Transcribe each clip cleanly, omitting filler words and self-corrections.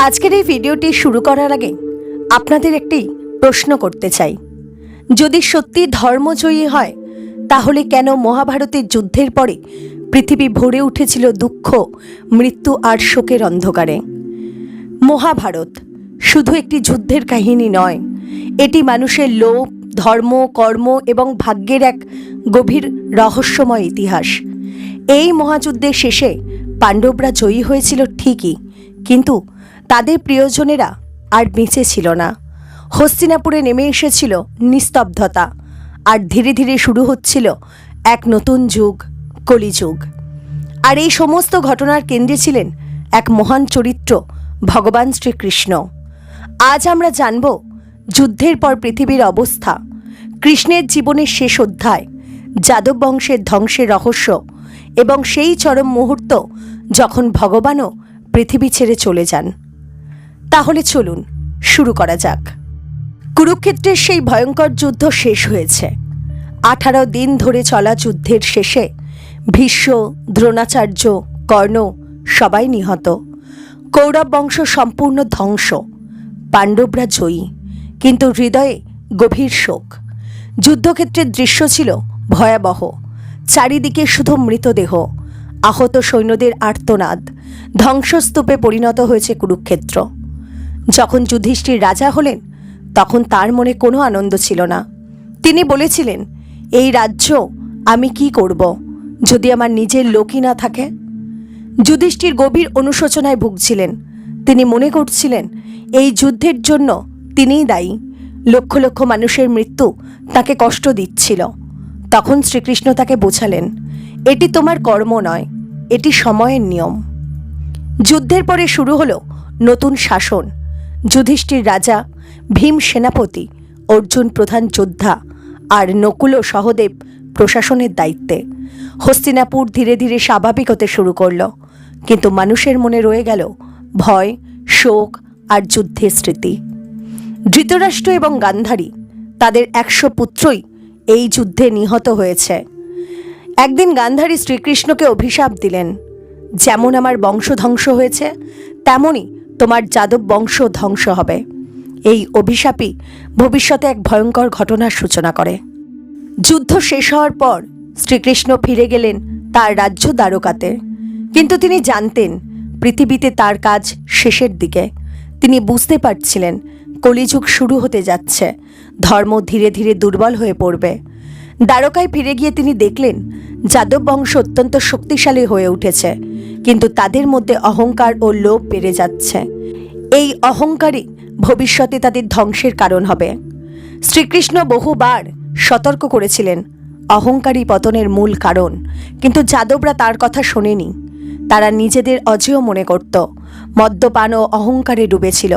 আজকের এই ভিডিওটি শুরু করার আগে আপনাদের একটি প্রশ্ন করতে চাই। যদি সত্যি ধর্মজয়ী হয় তাহলে কেন মহাভারতের যুদ্ধের পরে পৃথিবী ভরে উঠেছিল দুঃখ, মৃত্যু আর শোকের অন্ধকারে? মহাভারত শুধু একটি যুদ্ধের কাহিনী নয়, এটি মানুষের লোভ, ধর্ম, কর্ম এবং ভাগ্যের এক গভীর রহস্যময় ইতিহাস। এই মহাযুদ্ধের শেষে পাণ্ডবরা জয়ী হয়েছিল ঠিকই, কিন্তু তাদের প্রিয়জনেরা আর বেঁচে ছিল না। হস্তিনাপুরে নেমে এসেছিল নিস্তব্ধতা, আর ধীরে ধীরে শুরু হচ্ছিল এক নতুন যুগ, কলিযুগ। আর এই সমস্ত ঘটনার কেন্দ্রে ছিলেন এক মহান চরিত্র, ভগবান শ্রীকৃষ্ণ। আজ আমরা জানব যুদ্ধের পর পৃথিবীর অবস্থা, কৃষ্ণের জীবনের শেষ অধ্যায়, যাদব বংশের ধ্বংসের রহস্য এবং সেই চরম মুহূর্ত যখন ভগবানও পৃথিবী ছেড়ে চলে যান। তাহলে চলুন শুরু করা যাক। কুরুক্ষেত্রের সেই ভয়ঙ্কর যুদ্ধ শেষ হয়েছে। 18 দিন ধরে চলা যুদ্ধের শেষে ভীষ্ম, দ্রোণাচার্য, কর্ণ সবাই নিহত। কৌরব বংশ সম্পূর্ণ ধ্বংস। পাণ্ডবরা জয়ী, কিন্তু হৃদয়ে গভীর শোক। যুদ্ধক্ষেত্রের দৃশ্য ছিল ভয়াবহ। চারিদিকে শুধু মৃতদেহ, আহত সৈন্যদের আর্তনাদ। ধ্বংসস্তূপে পরিণত হয়েছে কুরুক্ষেত্র। যখন যুধিষ্ঠির রাজা হলেন তখন তার মনে কোনো আনন্দ ছিল না। তিনি বলেছিলেন, এই রাজ্য আমি কি করব যদি আমার নিজের লোকই না থাকে? যুধিষ্ঠির গভীর অনুশোচনায় ভুগছিলেন। তিনি মনে করছিলেন এই যুদ্ধের জন্য তিনিই দায়ী। লক্ষ লক্ষ মানুষের মৃত্যু তাকে কষ্ট দিচ্ছিল। তখন শ্রীকৃষ্ণ তাকে বোঝালেন, এটি তোমার কর্ম নয়, এটি সময়ের নিয়ম। যুদ্ধের পরে শুরু হলো নতুন শাসন। যুধিষ্ঠির রাজা, ভীম সেনাপতি, অর্জুন প্রধান যোদ্ধা আর নকুল ও সহদেব প্রশাসনের দায়িত্বে। হস্তিনাপুর ধীরে ধীরে স্বাভাবিক হতে শুরু করল, কিন্তু মানুষের মনে রয়ে গেল ভয়, শোক আর যুদ্ধের স্মৃতি। ধৃতরাষ্ট্র এবং গান্ধারী, তাদের 100 পুত্রই এই যুদ্ধে নিহত হয়েছে। একদিন গান্ধারী শ্রীকৃষ্ণকে অভিশাপ দিলেন, যেমন আমার বংশ ধ্বংস হয়েছে তেমনই তোমার যাদব বংশ ধ্বংস হবে। এই অভিশাপই ভবিষ্যতে এক ভয়ঙ্কর ঘটনার সূচনা করে। যুদ্ধ শেষ হওয়ার পর শ্রীকৃষ্ণ ফিরে গেলেন তার রাজ্য দ্বারকাতে, কিন্তু তিনি জানতেন পৃথিবীতে তার কাজ শেষের দিকে। তিনি বুঝতে পারছিলেন কলিযুগ শুরু হতে যাচ্ছে, ধর্ম ধীরে ধীরে দুর্বল হয়ে পড়বে। দ্বারকায় ফিরে গিয়ে তিনি দেখলেন যাদব বংশ অত্যন্ত শক্তিশালী হয়ে উঠেছে, কিন্তু তাদের মধ্যে অহংকার ও লোভ বেড়ে যাচ্ছে। এই অহংকারই ভবিষ্যতে তাদের ধ্বংসের কারণ হবে। শ্রীকৃষ্ণ বহুবার সতর্ক করেছিলেন অহংকারী পতনের মূল কারণ, কিন্তু যাদবরা তার কথা শোনেনি। তারা নিজেদের অজেয় মনে করত, মদ্যপান ও অহংকারে ডুবেছিল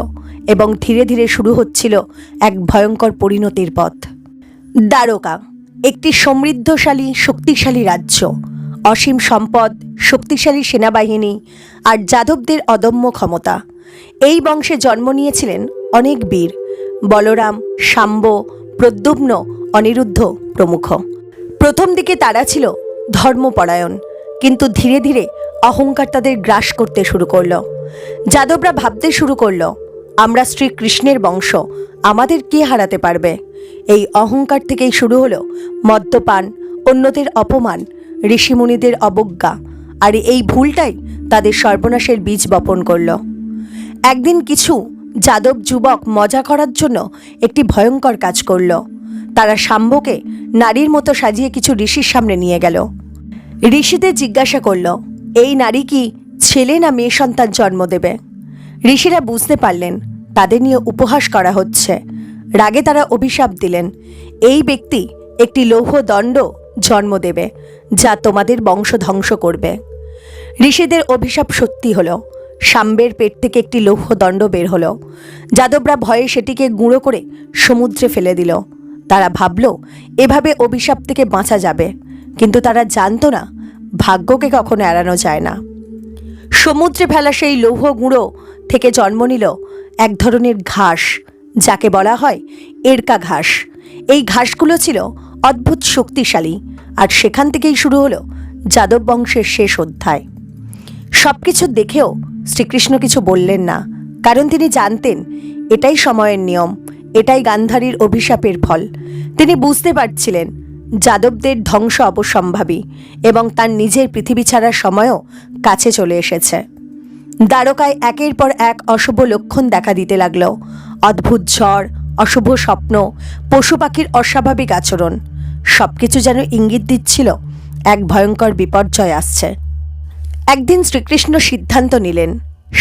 এবং ধীরে ধীরে শুরু হচ্ছিল এক ভয়ঙ্কর পরিণতির পথ। দ্বারকা একটি সমৃদ্ধশালী, শক্তিশালী রাজ্য। অসীম সম্পদ, শক্তিশালী সেনাবাহিনী আর যাদবদের অদম্য ক্ষমতা। এই বংশে জন্ম নিয়েছিলেন অনেক বীর, বলরাম, শাম্ব, প্রদ্যুম্ন, অনিরুদ্ধ প্রমুখ। প্রথম দিকে তারা ছিল ধর্মপরায়ণ, কিন্তু ধীরে ধীরে অহংকার তাদের গ্রাস করতে শুরু করল। যাদবরা ভাবতে শুরু করল, আমরা শ্রীকৃষ্ণের বংশ, আমাদের কে হারাতে পারবে? এই অহংকার থেকেই শুরু হলো মদ্যপান, অন্যদের অপমান, ঋষিমুনিদের অবজ্ঞা, আর এই ভুলটাই তাদের সর্বনাশের বীজ বপন করল। একদিন কিছু যাদব যুবক মজা করার জন্য একটি ভয়ঙ্কর কাজ করল। তারা শাম্বকে নারীর মতো সাজিয়ে কিছু ঋষির সামনে নিয়ে গেল। ঋষিদের জিজ্ঞাসা করল, এই নারী কি ছেলে না মেয়ে সন্তান জন্ম দেবে? ঋষিরা বুঝতে পারলেন তাদের নিয়ে উপহাস করা হচ্ছে। রাগে তারা অভিশাপ দিলেন, এই ব্যক্তি একটি লৌহ দণ্ড জন্ম দেবে, যা তোমাদের বংশ ধ্বংস করবে। ঋষিদের অভিশাপ সত্যি হলো। শাম্বের পেট থেকে একটি লৌহ দণ্ড বের হলো। যাদবরা ভয়ে সেটিকে গুঁড়ো করে সমুদ্রে ফেলে দিল। তারা ভাবল এভাবে অভিশাপ থেকে বাঁচা যাবে, কিন্তু তারা জানতো না ভাগ্যকে কখনো এড়ানো যায় না। সমুদ্রে ফেলা সেই লৌহ গুঁড়ো থেকে জন্ম নিল এক ধরনের ঘাস, যাকে বলা হয় এরকা ঘাস। এই ঘাসগুলো ছিল অদ্ভুত শক্তিশালী, আর সেখান থেকেই শুরু হলো যাদব বংশের শেষ অধ্যায়। সব কিছু দেখেও শ্রীকৃষ্ণ কিছু বললেন না। কারণ তিনি জানতেন এটাই সময়ের নিয়ম, এটাই গান্ধারীর অভিশাপের ফল। তিনি বুঝতে পারছিলেন যাদবদের ধ্বংস অবশ্যম্ভাবী এবং তার নিজের পৃথিবী ছাড়ার সময়ও কাছে চলে এসেছে। দ্বারকায় একের পর এক অশুভ লক্ষণ দেখা দিতে লাগল। অদ্ভুত ঝড়, অশুভ স্বপ্ন, পশু পাখির অস্বাভাবিক আচরণ, সবকিছু যেন ইঙ্গিত দিচ্ছিল এক ভয়ঙ্কর বিপর্যয় আসছে। একদিন শ্রীকৃষ্ণ সিদ্ধান্ত নিলেন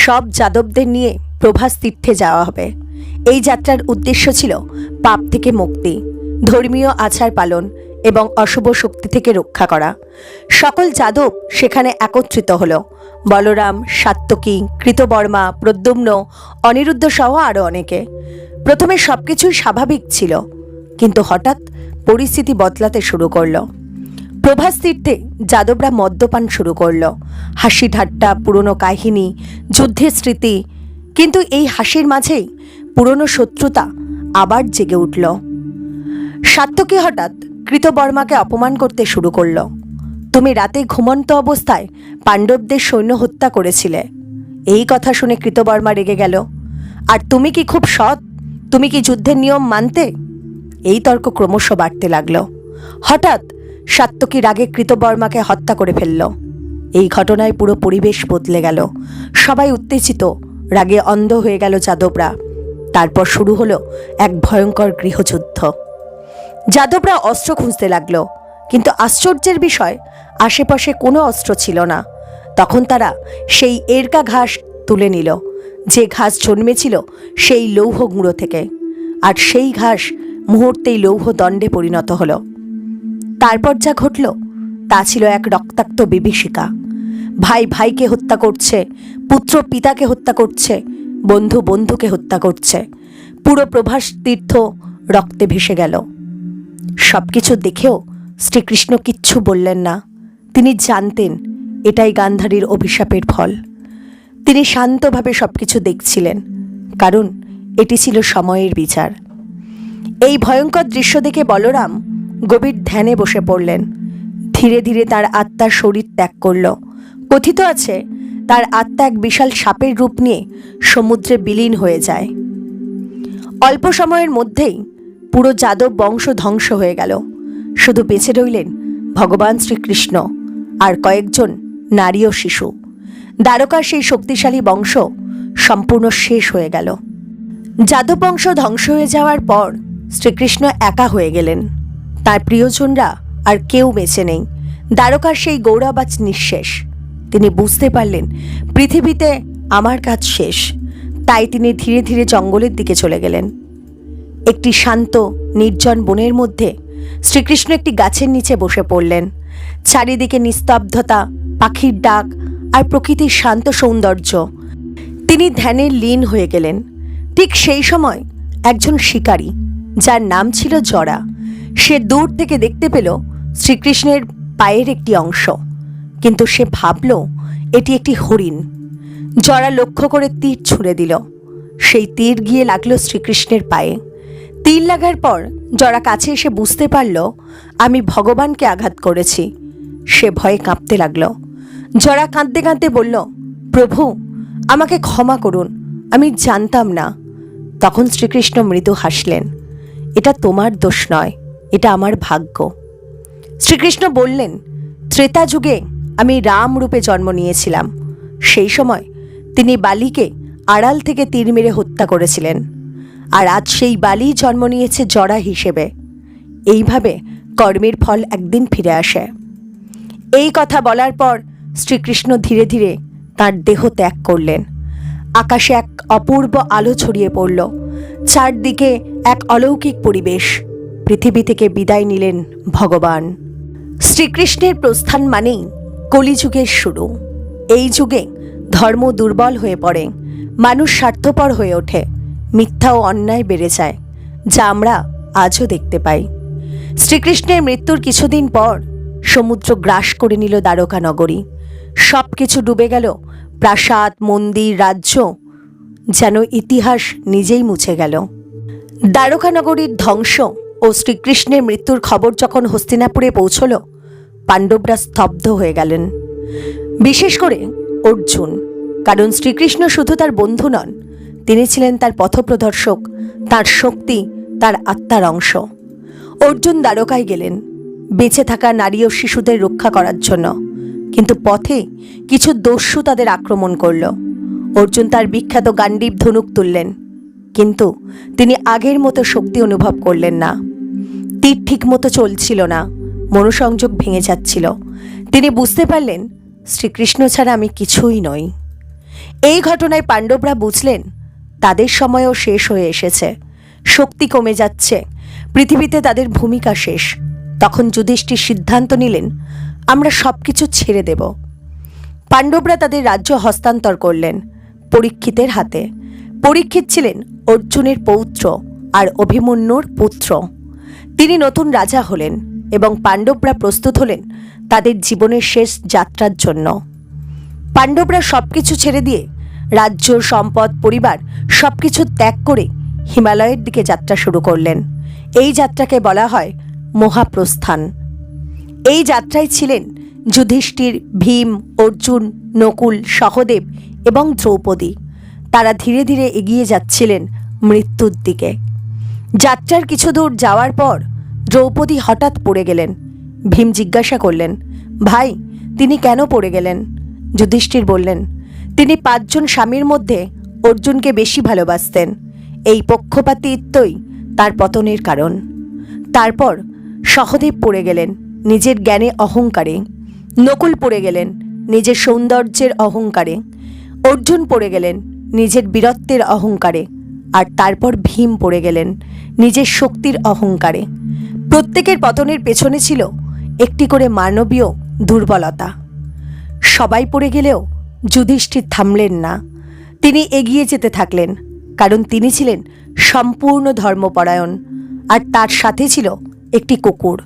সব যাদবদের নিয়ে প্রভাস তীর্থে যাওয়া হবে। এই যাত্রার উদ্দেশ্য ছিল পাপ থেকে মুক্তি, ধর্মীয় আচার পালন এবং অশুভ শক্তি থেকে রক্ষা করা। সকল যাদব সেখানে একত্রিত হল। বলরাম, সাত্যকী, কৃতবর্মা, প্রদ্যুম্ন, অনিরুদ্ধ সহ আরও অনেকে। প্রথমে সবকিছুই স্বাভাবিক ছিল, কিন্তু হঠাৎ পরিস্থিতি বদলাতে শুরু করলো। প্রভাস তীর্থে যাদবরা মদ্যপান শুরু করলো। হাসি ঠাট্টা, পুরনো কাহিনী, যুদ্ধের স্মৃতি, কিন্তু এই হাসির মাঝেই পুরনো শত্রুতা আবার জেগে উঠল। সাত্যকী হঠাৎ কৃতবর্মাকে অপমান করতে শুরু করলো। তুমি রাতে ঘুমন্ত অবস্থায় পাণ্ডবদের সৈন্য হত্যা করেছিলে। এই কথা শুনে কৃতবর্মা রেগে গেল। আর তুমি কি খুব সৎ? তুমি কি যুদ্ধের নিয়ম মানতে? এই তর্ক ক্রমশ বাড়তে লাগলো। হঠাৎ সাত্যকী রাগে কৃতবর্মাকে হত্যা করে ফেলল। এই ঘটনায় পুরো পরিবেশ বদলে গেল। সবাই উত্তেজিত, রাগে অন্ধ হয়ে গেল যাদবরা। তারপর শুরু হলো এক ভয়ঙ্কর গৃহযুদ্ধ। যাদবরা অস্ত্র খুঁজতে লাগলো, কিন্তু আশ্চর্যের বিষয় আশেপাশে কোনো অস্ত্র ছিল না। তখন তারা সেই এরকা ঘাস তুলে নিল, যে ঘাস জন্মেছিল সেই লৌহ গুঁড়ো থেকে, আর সেই ঘাস মুহূর্তেই লৌহ দণ্ডে পরিণত হলো। তারপর যা ঘটল তা ছিল এক রক্তাক্ত বিভীষিকা। ভাই ভাইকে হত্যা করছে, পুত্র পিতাকে হত্যা করছে, বন্ধু বন্ধুকে হত্যা করছে। পুরো প্রভাস তীর্থ রক্তে ভেসে গেল। সবকিছু দেখেও শ্রীকৃষ্ণ কিচ্ছু বললেন না। তিনি জানতেন এটাই গান্ধারীর অভিশাপের ফল। তিনি শান্তভাবে সবকিছু দেখছিলেন, কারণ এটি ছিল সময়ের বিচার। এই ভয়ঙ্কর দৃশ্য দেখে বলরাম গভীর ধ্যানে বসে পড়লেন। ধীরে ধীরে তার আত্মার শরীর ত্যাগ করল। কথিত আছে তার আত্মা এক বিশাল সাপের রূপ নিয়ে সমুদ্রে বিলীন হয়ে যায়। অল্প সময়ের মধ্যেই পুরো যাদব বংশ ধ্বংস হয়ে গেল। শুধু বেঁচে রইলেন ভগবান শ্রীকৃষ্ণ আর কয়েকজন নারী ও শিশু। দ্বারকার সেই শক্তিশালী বংশ সম্পূর্ণ শেষ হয়ে গেল। যাদব বংশ ধ্বংস হয়ে যাওয়ার পর শ্রীকৃষ্ণ একা হয়ে গেলেন। তার প্রিয়জনরা আর কেউ বেঁচে নেই। দ্বারকার সেই গৌরব আজ নিঃশেষ। তিনি বুঝতে পারলেন পৃথিবীতে আমার কাজ শেষ। তাই তিনি ধীরে ধীরে জঙ্গলের দিকে চলে গেলেন। একটি শান্ত নির্জন বনের মধ্যে শ্রীকৃষ্ণ একটি গাছের নিচে বসে পড়লেন। চারিদিকে নিস্তব্ধতা, পাখির ডাক আর প্রকৃতির শান্ত সৌন্দর্য। তিনি ধ্যানে লীন হয়ে গেলেন। ঠিক সেই সময় একজন শিকারী, যার নাম ছিল জরা, সে দূর থেকে দেখতে পেল শ্রীকৃষ্ণের পায়ের একটি অংশ, কিন্তু সে ভাবল এটি একটি হরিণ। জরা লক্ষ্য করে তীর ছুঁড়ে দিল। সেই তীর গিয়ে লাগলো শ্রীকৃষ্ণের পায়ে। তীর লাগার পর জরা কাছে এসে বুঝতে পারল আমি ভগবানকে আঘাত করেছি। সে ভয়ে কাঁপতে লাগল। জরা কাঁদতে কাঁদতে বলল, প্রভু আমাকে ক্ষমা করুন, আমি জানতাম না। তখন শ্রীকৃষ্ণ মৃদু হাসলেন। এটা তোমার দোষ নয়, এটা আমার ভাগ্য। শ্রীকৃষ্ণ বললেন, ত্রেতা যুগে আমি রাম রূপে জন্ম নিয়েছিলাম। সেই সময় তিনি বালিকে আড়াল থেকে তীর মেরে হত্যা করেছিলেন, আর আজ সেই বালি জন্ম নিয়েছে জরা হিসেবে। এইভাবে কর্মের ফল একদিন ফিরে আসে। এই কথা বলার পর শ্রীকৃষ্ণ ধীরে ধীরে তাঁর দেহ ত্যাগ করলেন। আকাশে এক অপূর্ব আলো ছড়িয়ে পড়ল। চারদিকে এক অলৌকিক পরিবেশ। পৃথিবী থেকে বিদায় নিলেন ভগবান। শ্রীকৃষ্ণের প্রস্থান মানেই কলিযুগের শুরু। এই যুগে ধর্ম দুর্বল হয়ে পড়ে, মানুষ স্বার্থপর হয়ে ওঠে, মিথ্যা ও অন্যায় বেড়ে যায়, যা আমরা আজও দেখতে পাই। শ্রীকৃষ্ণের মৃত্যুর কিছুদিন পর সমুদ্র গ্রাস করে নিল দ্বারকা নগরী। সব কিছু ডুবে গেল। প্রাসাদ, মন্দির, রাজ্য, যেন ইতিহাস নিজেই মুছে গেল। দ্বারকা নগরীর ধ্বংস ও শ্রীকৃষ্ণের মৃত্যুর খবর যখন হস্তিনাপুরে পৌঁছল, পাণ্ডবরা স্তব্ধ হয়ে গেলেন। বিশেষ করে অর্জুন, কারণ শ্রীকৃষ্ণ শুধু তার বন্ধু নন, তিনি ছিলেন তার পথপ্রদর্শক, তার শক্তি, তার আত্মার অংশ। অর্জুন দ্বারকায় গেলেন বেঁচে থাকা নারী ও শিশুদের রক্ষা করার জন্য, কিন্তু পথে কিছু দস্যু তাদের আক্রমণ করল। অর্জুন তার বিখ্যাত গান্ডীব ধনুক তুললেন, কিন্তু তিনি আগের মতো শক্তি অনুভব করলেন না। তীর ঠিক মতো চলছিল না, মনোসংযোগ ভেঙে যাচ্ছিল। তিনি বুঝতে পারলেন, শ্রীকৃষ্ণ ছাড়া আমি কিছুই নই। এই ঘটনায় পাণ্ডবরা বুঝলেন তাদের সময়ও শেষ হয়ে এসেছে, শক্তি কমে যাচ্ছে, পৃথিবীতে তাদের ভূমিকা শেষ। তখন যুধিষ্ঠির সিদ্ধান্ত নিলেন, আমরা সব কিছু ছেড়ে দেব। পাণ্ডবরা তাদের রাজ্য হস্তান্তর করলেন পরীক্ষিতের হাতে। পরীক্ষিত ছিলেন অর্জুনের পৌত্র আর অভিমন্যুর পুত্র। তিনি নতুন রাজা হলেন এবং পাণ্ডবরা প্রস্তুত হলেন তাদের জীবনের শেষ যাত্রার জন্য। পাণ্ডবরা সবকিছু ছেড়ে দিয়ে রাজ্য, সম্পদ, পরিবার সবকিছু ত্যাগ করে হিমালয়ের দিকে যাত্রা শুরু করলেন। এই যাত্রাকে বলা হয় মহাপ্রস্থান। এই যাত্রায় ছিলেন যুধিষ্ঠির, ভীম, অর্জুন, নকুল, সহদেব এবং দ্রৌপদী। তারা ধীরে ধীরে এগিয়ে যাচ্ছিলেন মৃত্যুর দিকে। যাত্রার কিছু দূর যাওয়ার পর দ্রৌপদী হঠাৎ পড়ে গেলেন। ভীম জিজ্ঞাসা করলেন, ভাই, তিনি কেন পড়ে গেলেন? যুধিষ্ঠির বললেন, তিনি 5 জন স্বামীর মধ্যে অর্জুনকে বেশি ভালোবাসতেন। এই পক্ষপাতিত্বই তার পতনের কারণ। তারপর সহদেব পড়ে গেলেন নিজের জ্ঞানে অহংকারে, নকুল পড়ে গেলেন নিজের সৌন্দর্যের অহংকারে, অর্জুন পড়ে গেলেন নিজের বীরত্বের অহংকারে, আর তারপর ভীম পড়ে গেলেন নিজের শক্তির অহংকারে। প্রত্যেকের পতনের পেছনে ছিল একটি করে মানবীয় দুর্বলতা। সবাই পড়ে গেলেও যুধিষ্ঠির থামলেন না। তিনি এগিয়ে যেতে থাকলেন, কারণ তিনি ছিলেন সম্পূর্ণ ধর্মপরায়ণ, আর তার সাথে ছিল একটি কুকুর।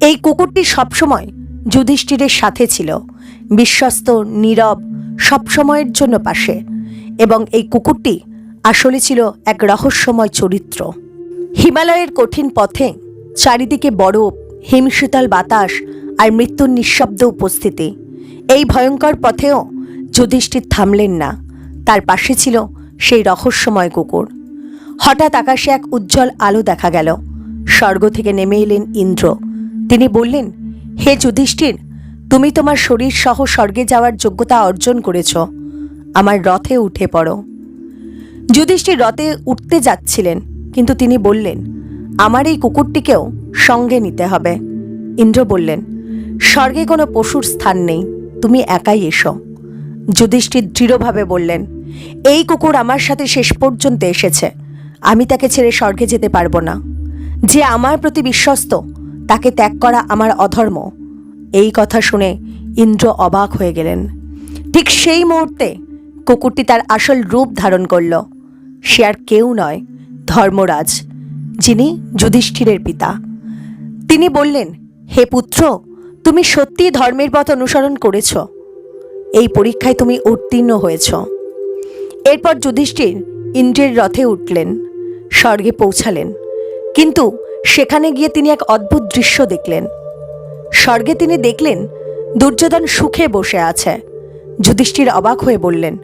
এই কুকুরটি সবসময় যুধিষ্ঠিরের সাথে ছিল, বিশ্বস্ত, নীরব, সবসময়ের জন্য পাশে। এবং এই কুকুরটি আসলে ছিল এক রহস্যময় চরিত্র। হিমালয়ের কঠিন পথে চারিদিকে বরফ, হিমশীতল বাতাস আর মৃত্যুর নিঃশব্দ উপস্থিতি। এই ভয়ঙ্কর পথেও যুধিষ্ঠির থামলেন না। তার পাশে ছিল সেই রহস্যময় কুকুর। হঠাৎ আকাশে এক উজ্জ্বল আলো দেখা গেল। স্বর্গ থেকে নেমে এলেন ইন্দ্র। তিনি বললেন, হে যুধিষ্ঠির, তুমি তোমার শরীর সহ স্বর্গে যাওয়ার যোগ্যতা অর্জন করেছ। আমার রথে উঠে পড়ো। যুধিষ্ঠির রথে উঠতে যাচ্ছিলেন, কিন্তু তিনি বললেন, আমার এই কুকুরটিকেও সঙ্গে নিতে হবে। ইন্দ্র বললেন, স্বর্গে কোনো পশুর স্থান নেই, তুমি একাই এসো। যুধিষ্ঠির দৃঢ়ভাবে বললেন, এই কুকুর আমার সাথে শেষ পর্যন্ত এসেছে, আমি তাকে ছেড়ে স্বর্গে যেতে পারবো না। যে আমার প্রতি বিশ্বস্ত তাকে ত্যাগ করা আমার অধর্ম। এই কথা শুনে ইন্দ্র অবাক হয়ে গেলেন। ঠিক সেই মুহূর্তে কুকুরটি তার আসল রূপ ধারণ করল। সে আর কেউ নয়, ধর্মরাজ, যিনি যুধিষ্ঠিরের পিতা। তিনি বললেন, হে পুত্র, তুমি সত্যিই ধর্মের পথ অনুসরণ করেছ। এই পরীক্ষায় তুমি উত্তীর্ণ হয়েছ। এরপর যুধিষ্ঠির ইন্দ্রের রথে উঠলেন, স্বর্গে পৌঁছালেন। কিন্তু সেখানে গিয়ে তিনি এক অদ্ভুত দৃশ্য দেখলেন। স্বর্গে তিনি দেখলেন দুর্যোধন সুখে বসে আছে। যুধিষ্ঠির অবাক হয়ে বললেন,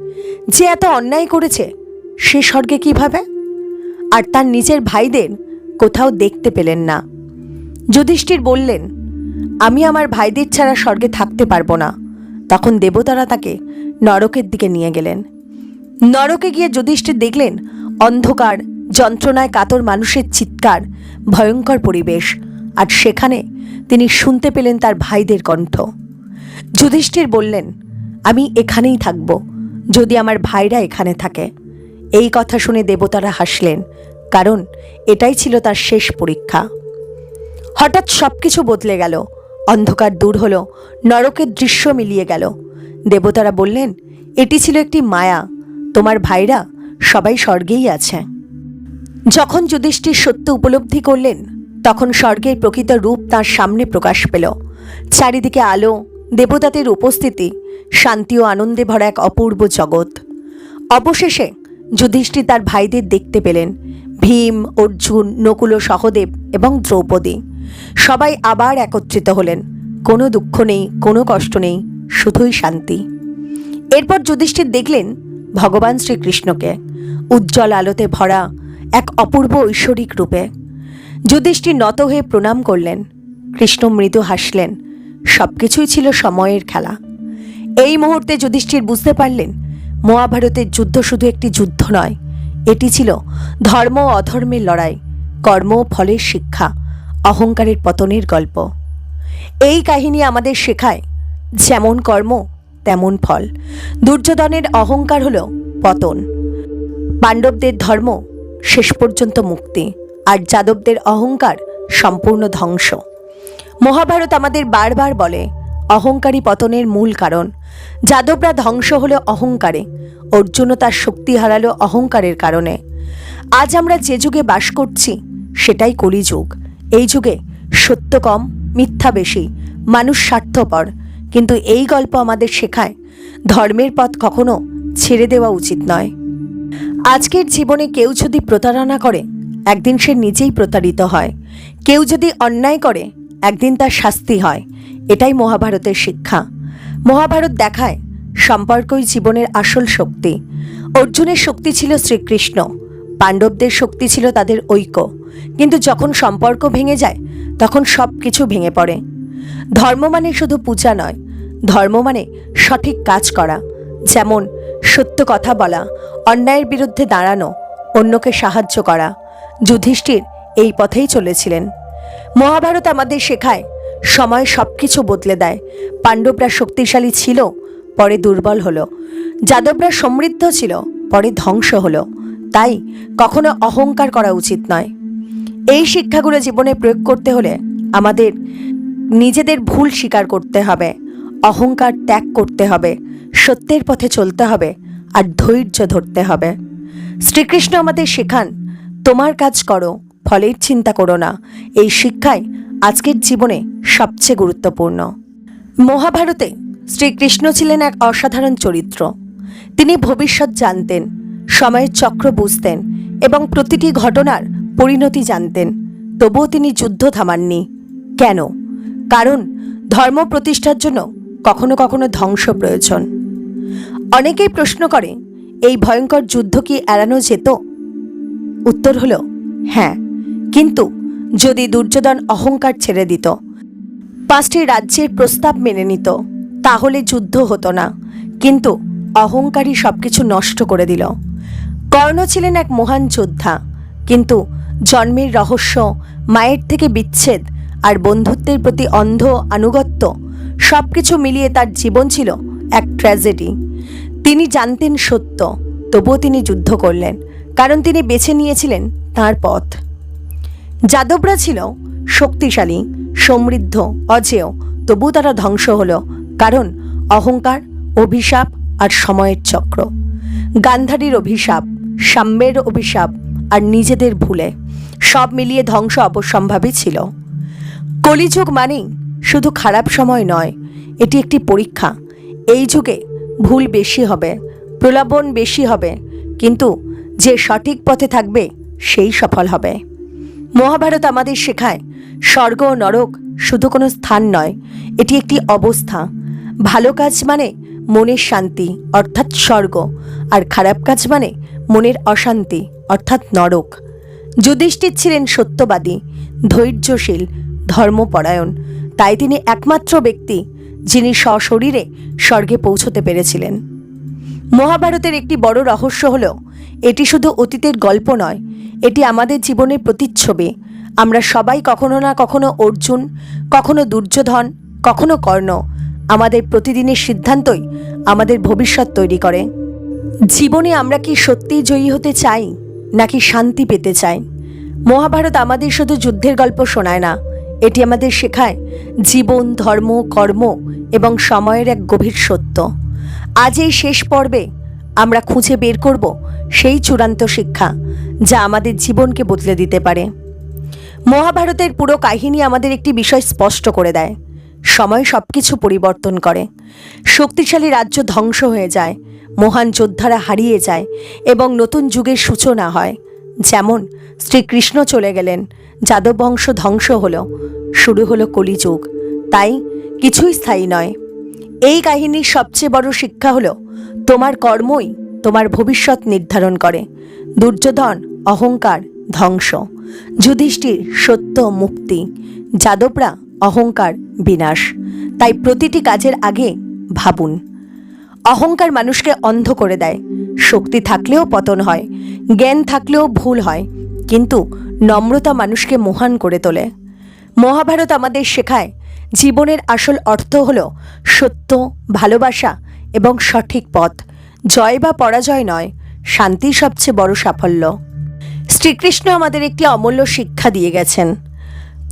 যে এত অন্যায় করেছে সে স্বর্গে কিভাবে? আর তার নিজের ভাইদের কোথাও দেখতে পেলেন না। যুধিষ্ঠির বললেন, আমি আমার ভাইদের ছাড়া স্বর্গে থাকতে পারবো না। তখন দেবতারা তাকে নরকের দিকে নিয়ে গেলেন। নরকে গিয়ে যুধিষ্ঠির দেখলেন অন্ধকার, যন্ত্রণায় কাতর মানুষের চিৎকার, ভয়ঙ্কর পরিবেশ, আর সেখানে তিনি শুনতে পেলেন তার ভাইদের কণ্ঠ। যুধিষ্ঠির বললেন, আমি এখানেই থাকব যদি আমার ভাইরা এখানে থাকে। এই কথা শুনে দেবতারা হাসলেন, কারণ এটাই ছিল তার শেষ পরীক্ষা। হঠাৎ সবকিছু বদলে গেল। অন্ধকার দূর হলো, নরকের দৃশ্য মিলিয়ে গেল। দেবতারা বললেন, এটি ছিল একটি মায়া, তোমার ভাইরা সবাই স্বর্গেই আছে। যখন যুধিষ্ঠির সত্য উপলব্ধি করলেন, তখন স্বর্গের প্রকৃত রূপ তার সামনে প্রকাশ পেল। চারিদিকে আলো, দেবতাদের উপস্থিতি, শান্তি ও আনন্দে ভরা এক অপূর্ব জগৎ। অবশেষে যুধিষ্ঠির তার ভাইদের দেখতে পেলেন, ভীম, অর্জুন, নকুল ও সহদেব এবং দ্রৌপদী। সবাই আবার একত্রিত হলেন। কোনো দুঃখ নেই, কোনো কষ্ট নেই, শুধুই শান্তি। এরপর যুধিষ্ঠির দেখলেন ভগবান শ্রীকৃষ্ণকে, উজ্জ্বল আলোতে ভরা এক অপূর্ব ঐশ্বরিক রূপে। যুধিষ্ঠির নত হয়ে প্রণাম করলেন। কৃষ্ণ মৃদু হাসলেন। সব কিছুই ছিল সময়ের খেলা। এই মুহূর্তে যুধিষ্ঠির বুঝতে পারলেন মহাভারতের যুদ্ধ শুধু একটি যুদ্ধ নয়, এটি ছিল ধর্ম ও অধর্মের লড়াই, কর্ম ও ফলের শিক্ষা, অহংকারের পতনের গল্প। এই কাহিনী আমাদের শেখায় যেমন কর্ম তেমন ফল। দুর্যোধনের অহংকার হল পতন, পাণ্ডবদের ধর্ম শেষ পর্যন্ত মুক্তি, আর যাদবদের অহংকার সম্পূর্ণ ধ্বংস। মহাভারত আমাদের বারবার বলে অহংকারী পতনের মূল কারণ। যাদবরা ধ্বংস হলো অহংকারে, অর্জুনও তার শক্তি হারালো অহংকারের কারণে। আজ আমরা যে যুগে বাস করছি সেটাই কলিযুগ। এই যুগে সত্য কম, মিথ্যা বেশি, মানুষ স্বার্থপর। কিন্তু এই গল্প আমাদের শেখায় ধর্মের পথ কখনো ছেড়ে দেওয়া উচিত নয়। আজকের জীবনে কেউ যদি প্রতারণা করে, একদিন সে নিজেই প্রতারিত হয়। কেউ যদি অন্যায় করে, একদিন তার শাস্তি হয়। এটাই মহাভারতের শিক্ষা। মহাভারত দেখায় সম্পর্কই জীবনের আসল শক্তি। অর্জুনের শক্তি ছিল শ্রীকৃষ্ণ, পাণ্ডবদের শক্তি ছিল তাদের ঐক্য। কিন্তু যখন সম্পর্ক ভেঙে যায় তখন সব কিছু ভেঙে পড়ে। ধর্ম মানে শুধু পূজা নয়, ধর্ম মানে সঠিক কাজ করা, যেমন সত্য কথা বলা, অন্যায়ের বিরুদ্ধে দাঁড়ানো, অন্যকে সাহায্য করা। যুধিষ্ঠির এই পথেই চলেছিলেন। মহাভারত আমাদের শেখায় সময় সব কিছু বদলে দেয়। পাণ্ডবরা শক্তিশালী ছিল, পরে দুর্বল হলো। যাদবরা সমৃদ্ধ ছিল, পরে ধ্বংস হলো। তাই কখনো অহংকার করা উচিত নয়। এই শিক্ষাগুলো জীবনে প্রয়োগ করতে হলে আমাদের নিজেদের ভুল স্বীকার করতে হবে, অহংকার ত্যাগ করতে হবে, সত্যের পথে চলতে হবে, আর ধৈর্য ধরতে হবে। শ্রীকৃষ্ণ আমাদের শেখান তোমার কাজ করো, ফলের চিন্তা করো না। এই শিক্ষাই আজকের জীবনে সবচেয়ে গুরুত্বপূর্ণ। মহাভারতে শ্রীকৃষ্ণ ছিলেন এক অসাধারণ চরিত্র। তিনি ভবিষ্যৎ জানতেন, সময়ের চক্র বুঝতেন এবং প্রতিটি ঘটনার পরিণতি জানতেন। তবুও তিনি যুদ্ধ থামাননি। কেন? কারণ ধর্ম প্রতিষ্ঠার জন্য কখনো কখনো ধ্বংস প্রয়োজন। অনেকেই প্রশ্ন করে এই ভয়ঙ্কর যুদ্ধ কি এড়ানো যেত? উত্তর হলো হ্যাঁ, কিন্তু যদি দুর্যোধন অহংকার ছেড়ে দিত, 5টি রাজ্যের প্রস্তাব মেনে নিত, তাহলে যুদ্ধ হতো না। কিন্তু অহংকারই সবকিছু নষ্ট করে দিল। কর্ণ ছিলেন এক মহান যোদ্ধা, কিন্তু জন্মের রহস্য, মায়ের থেকে বিচ্ছেদ আর বন্ধুত্বের প্রতি অন্ধ আনুগত্য সবকিছু মিলিয়ে তার জীবন ছিল এক ট্র্যাজেডি। তিনি জানতেন সত্য, তবুও তিনি যুদ্ধ করলেন, কারণ তিনি বেছে নিয়েছিলেন তাঁর পথ। যাদবরা ছিল শক্তিশালী, সমৃদ্ধ, অজেয়, তবু তারা ধ্বংস হলো কারণ অহংকার, অভিশাপ আর সময়ের চক্র। গান্ধারীর অভিশাপ, সাম্যের অভিশাপ আর নিজেদের ভুলে সব মিলিয়ে ধ্বংস অবশ্যম্ভাবী ছিল। কলিযুগ মানেই শুধু খারাপ সময় নয়, এটি একটি পরীক্ষা। এই যুগে ভুল বেশি হবে, প্রলোভন বেশি হবে, কিন্তু যে সঠিক পথে থাকবে সেই সফল হবে। মহাভারত আমাদের শেখায় স্বর্গ ও নরক শুধু কোনো স্থান নয়, এটি একটি অবস্থা। ভালো কাজ মানে মনের শান্তি অর্থাৎ স্বর্গ, আর খারাপ কাজ মানে মনের অশান্তি অর্থাৎ নরক। যুধিষ্ঠির ছিলেন সত্যবাদী, ধৈর্যশীল, ধর্মপরায়ণ। তাই তিনি একমাত্র ব্যক্তি যিনি সশরীরে স্বর্গে পৌঁছতে পেরেছিলেন। মহাভারতের একটি বড় রহস্য হলো এটি শুধু অতীতের গল্প নয়, এটি আমাদের জীবনের প্রতিচ্ছবি। আমরা সবাই কখনো না কখনো অর্জুন, কখনো দুর্যোধন, কখনো কর্ণ। আমাদের প্রতিদিনের সিদ্ধান্তই আমাদের ভবিষ্যৎ তৈরি করে। জীবনে আমরা কি সত্যিই জয়ী হতে চাই নাকি শান্তি পেতে চাই? মহাভারত আমাদের শুধু যুদ্ধের গল্প শোনায় না, এটি আমাদের শেখায় জীবন, ধর্ম, কর্ম এবং সময়ের এক গভীর সত্য। আজ এই শেষ পর্বে আমরা খুঁজে বের করব সেই চূড়ান্ত শিক্ষা যা আমাদের জীবনকে বদলে দিতে পারে। মহাভারতের পুরো কাহিনী আমাদের একটি বিষয় স্পষ্ট করে দেয়, সময় সবকিছু পরিবর্তন করে। শক্তিশালী রাজ্য ধ্বংস হয়ে যায়, মহান যোদ্ধারা হারিয়ে যায় এবং নতুন যুগের সূচনা হয়। যেমন শ্রীকৃষ্ণ চলে গেলেন, যাদব বংশ ধ্বংস হলো, শুরু হলো কলিযুগ। তাই কিছুই স্থায়ী নয়। এই কাহিনীর সবচেয়ে বড় শিক্ষা হলো তোমার কর্মই তোমার ভবিষ্যৎ নির্ধারণ করে। দুর্যোধন অহংকার ধ্বংস, যুধিষ্ঠির সত্য মুক্তি, যাদবরা অহংকার বিনাশ। তাই প্রতিটি কাজের আগে ভাবুন। অহংকার মানুষকে অন্ধ করে দেয়। শক্তি থাকলেও পতন হয়, জ্ঞান থাকলেও ভুল হয়, কিন্তু নম্রতা মানুষকে মহান করে তোলে। মহাভারত আমাদের শেখায় জীবনের আসল অর্থ হল সত্য, ভালোবাসা এবং সঠিক পথ। জয় বা পরাজয় নয়, শান্তি সবচেয়ে বড় সাফল্য। শ্রীকৃষ্ণ আমাদের একটি অমূল্য শিক্ষা দিয়ে গেছেন,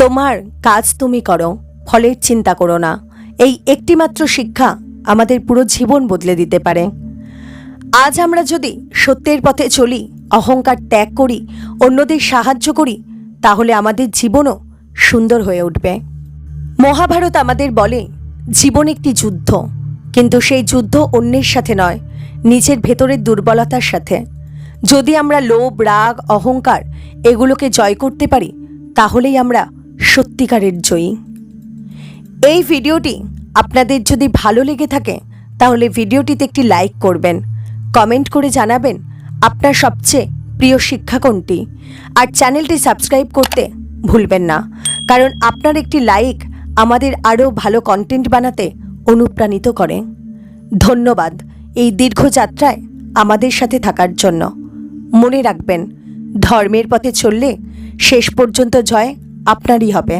তোমার কাজ তুমি করো, ফলের চিন্তা করো না। এই একটিমাত্র শিক্ষা আমাদের পুরো জীবন বদলে দিতে পারে। আজ আমরা যদি সত্যের পথে চলি, অহংকার ত্যাগ করি, অন্যদের সাহায্য করি, তাহলে আমাদের জীবনও সুন্দর হয়ে উঠবে। মহাভারত আমাদের বলে জীবন একটি যুদ্ধ, কিন্তু সেই যুদ্ধ অন্যের সাথে নয়, নিজের ভেতরের দুর্বলতার সাথে। যদি আমরা লোভ, রাগ, অহংকার এগুলোকে জয় করতে পারি, তাহলেই আমরা সত্যিকারের জয়ী। এই ভিডিওটি আপনাদের যদি ভালো লেগে থাকে, তাহলে ভিডিওটিতে একটি লাইক করবেন, কমেন্ট করে জানাবেন আপনার সবচেয়ে প্রিয় শিক্ষা কোনটি, আর চ্যানেলটি সাবস্ক্রাইব করতে ভুলবেন না, কারণ আপনার একটি লাইক আমাদের আরও ভালো কন্টেন্ট বানাতে অনুপ্রাণিত করে। ধন্যবাদ এই দীর্ঘ যাত্রায় আমাদের সাথে থাকার জন্য। মনে রাখবেন, ধর্মের পথে চললে শেষ পর্যন্ত জয় আপনারই হবে।